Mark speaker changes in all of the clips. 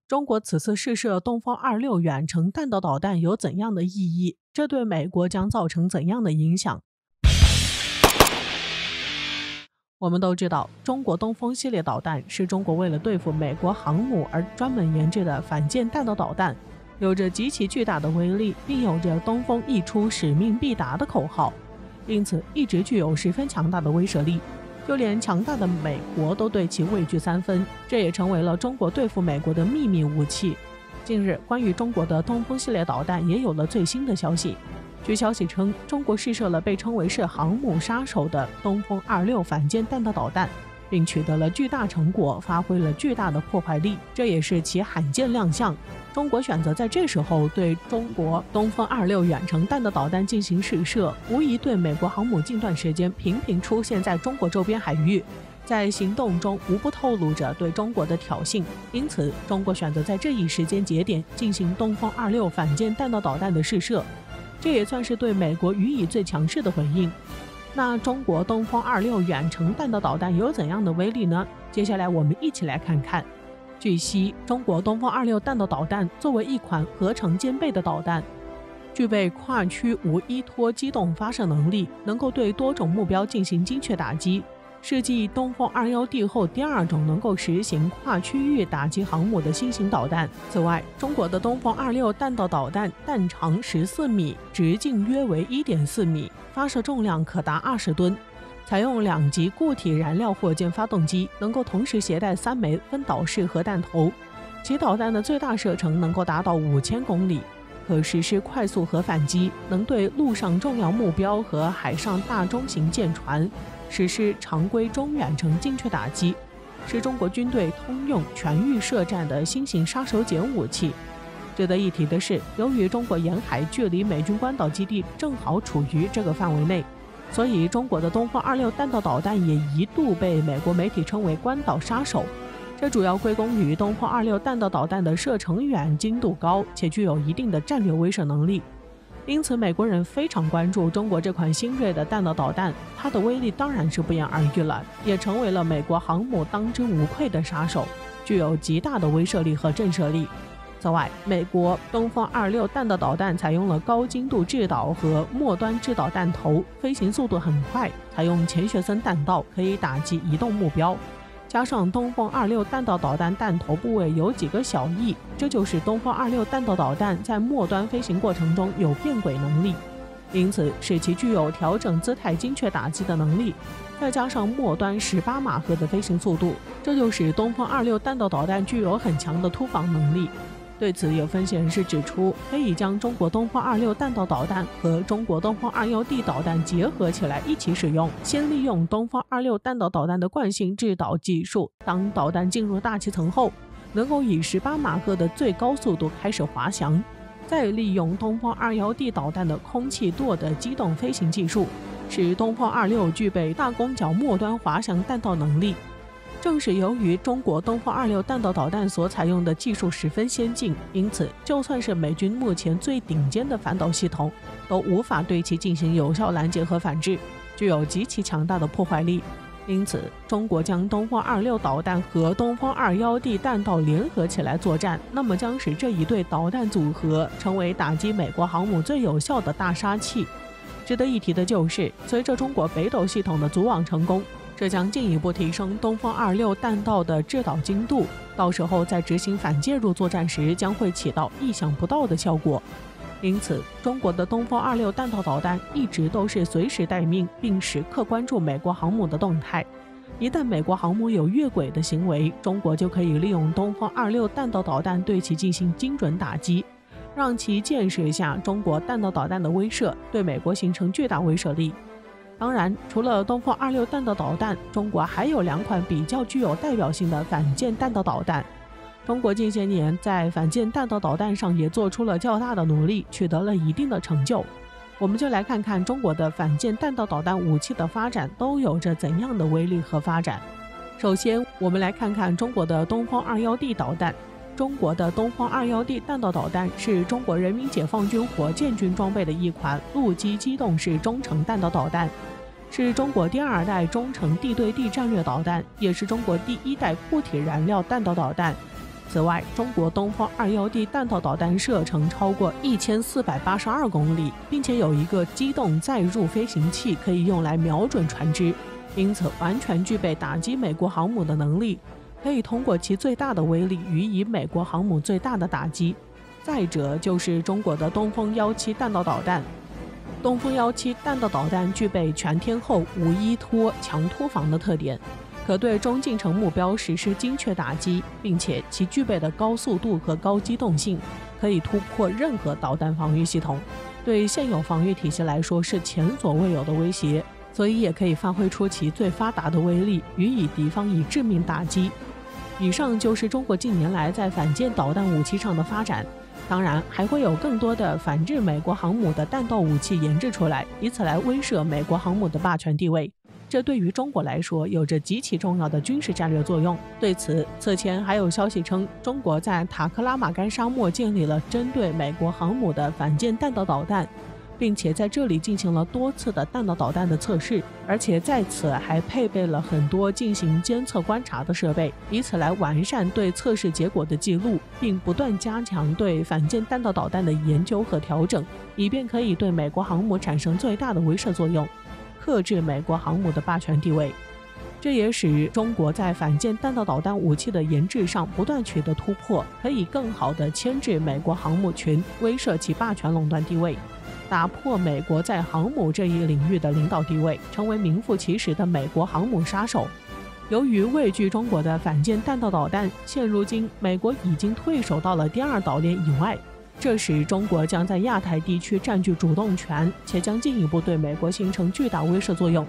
Speaker 1: 中国此次试射东风26远程弹道导弹有怎样的意义？这对美国将造成怎样的影响？我们都知道，中国东风系列导弹是中国为了对付美国航母而专门研制的反舰弹道导弹，有着极其巨大的威力，并有着东风一出使命必达的口号，因此一直具有十分强大的威慑力。就连强大的美国都对其畏惧三分，这也成为了中国对付美国的秘密武器。近日，关于中国的东风系列导弹也有了最新的消息。据消息称，中国试射了被称为是航母杀手的东风26反舰弹道导弹，并取得了巨大成果，发挥了巨大的破坏力，这也是其罕见亮相。中国选择在这时候对中国东风26远程弹道导弹进行试射，无疑对美国航母近段时间频频出现在中国周边海域，在行动中无不透露着对中国的挑衅。因此，中国选择在这一时间节点进行东风26反舰弹道导弹的试射，这也算是对美国予以最强势的回应。那中国东风26远程弹道导弹有怎样的威力呢？接下来我们一起来看看。据悉，中国东风26弹道导弹作为一款合成兼备的导弹，具备跨区无依托机动发射能力，能够对多种目标进行精确打击，是继东风21D 后第二种能够实行跨区域打击航母的新型导弹。此外，中国的东风26弹道导弹弹长14米，直径约为 1.4 米，发射重量可达20吨，采用2级固体燃料火箭发动机，能够同时携带3枚分导式核弹头，其导弹的最大射程能够达到5000公里，可实施快速核反击，能对陆上重要目标和海上大中型舰船实施常规中远程精确打击，是中国军队通用全域射战的新型杀手锏武器。值得一提的是，由于中国沿海距离美军关岛基地正好处于这个范围内，所以中国的东风26弹道导弹也一度被美国媒体称为关岛杀手。这主要归功于东风26弹道导弹的射程远、精度高，且具有一定的战略威慑能力。因此，美国人非常关注中国这款新锐的弹道导弹，它的威力当然是不言而喻了，也成为了美国航母当之无愧的杀手，具有极大的威慑力和震慑力。此外，美国东风26弹道导弹采用了高精度制导和末端制导弹头，飞行速度很快，采用钱学森弹道，可以打击移动目标。加上东风26弹道导弹弹头部位有几个小翼，这就是东风26弹道导弹在末端飞行过程中有变轨能力，因此使其具有调整姿态精确打击的能力。再加上末端18马赫的飞行速度，这就使东风26弹道导弹具有很强的突防能力。对此，有分析人士指出，可以将中国东风26弹道导弹和中国东风21D 导弹结合起来一起使用，先利用东风26弹道导弹的惯性制导技术，当导弹进入大气层后，能够以18马赫的最高速度开始滑翔，再利用东风21D 导弹的空气舵的机动飞行技术，使东风26具备大弓角末端滑翔弹道能力。正是由于中国东风26弹道导弹所采用的技术十分先进，因此就算是美军目前最顶尖的反导系统，都无法对其进行有效拦截和反制，具有极其强大的破坏力。因此，中国将东风26导弹和东风21D 弹道联合起来作战，那么将使这一对导弹组合成为打击美国航母最有效的大杀器。值得一提的就是，随着中国北斗系统的组网成功，这将进一步提升东风26弹道的制导精度，到时候在执行反介入作战时将会起到意想不到的效果。因此，中国的东风26弹道导弹一直都是随时待命，并时刻关注美国航母的动态。一旦美国航母有越轨的行为，中国就可以利用东风26弹道导弹对其进行精准打击，让其见识下中国弹道导弹的威慑，对美国形成巨大威慑力。当然，除了东风26弹道导弹，中国还有2款比较具有代表性的反舰弹道导弹。中国近些年在反舰弹道导弹上也做出了较大的努力，取得了一定的成就。我们就来看看中国的反舰弹道导弹武器的发展都有着怎样的威力和发展。首先，我们来看看中国的东风21D 导弹。中国的东风21D 弹道导弹是中国人民解放军火箭军装备的一款陆基机动式中程弹道导弹，是中国第2代中程地对地战略导弹，也是中国第1代固体燃料弹道导弹，此外，中国东风2.1D 弹道导弹射程超过1482公里，并且有一个机动载入飞行器可以用来瞄准船只，因此完全具备打击美国航母的能力，可以通过其最大的威力予以美国航母最大的打击。再者就是中国的东风17弹道导弹。东风17弹道导弹具备全天候无依托强突防的特点，可对中近程目标实施精确打击，并且其具备的高速度和高机动性可以突破任何导弹防御系统，对现有防御体系来说是前所未有的威胁，所以也可以发挥出其最发达的威力，予以敌方以致命打击。以上就是中国近年来在反舰导弹武器上的发展，当然还会有更多的反制美国航母的弹道武器研制出来，以此来威慑美国航母的霸权地位。这对于中国来说有着极其重要的军事战略作用。对此，此前还有消息称，中国在塔克拉玛干沙漠建立了针对美国航母的反舰弹道导弹，并且在这里进行了多次的弹道导弹的测试，而且在此还配备了很多进行监测观察的设备，以此来完善对测试结果的记录，并不断加强对反舰弹道导弹的研究和调整，以便可以对美国航母产生最大的威慑作用，克制美国航母的霸权地位。这也使中国在反舰弹道导弹武器的研制上不断取得突破，可以更好地牵制美国航母群，威慑其霸权垄断地位，打破美国在航母这一领域的领导地位，成为名副其实的美国航母杀手。由于畏惧中国的反舰弹道导弹，现如今美国已经退守到了第二岛链以外，这时中国将在亚太地区占据主动权，且将进一步对美国形成巨大威慑作用。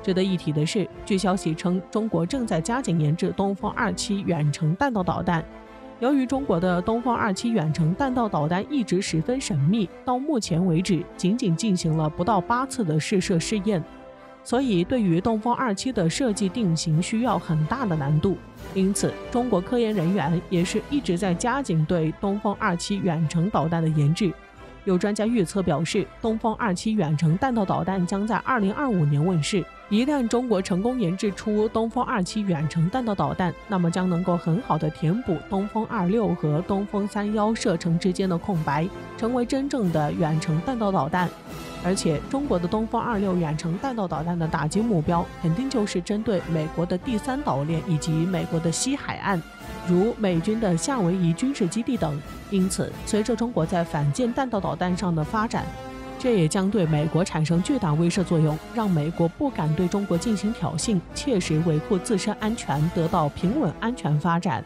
Speaker 1: 值得一提的是，据消息称，中国正在加紧研制东风27远程弹道导弹。由于中国的东风27远程弹道导弹一直十分神秘，到目前为止仅进行了不到8次的试射试验，所以对于东风27的设计定型需要很大的难度。因此，中国科研人员也是一直在加紧对东风27远程导弹的研制。有专家预测表示，东风27远程弹道导弹将在2025年问世。一旦中国成功研制出东风27远程弹道导弹，那么将能够很好的填补东风26和东风31射程之间的空白，成为真正的远程弹道导弹。而且，中国的东风26远程弹道导弹的打击目标肯定就是针对美国的第三岛链以及美国的西海岸，如美军的夏威夷军事基地等。因此，随着中国在反舰弹道导弹上的发展，这也将对美国产生巨大威慑作用，让美国不敢对中国进行挑衅，切实维护自身安全，得到平稳安全发展。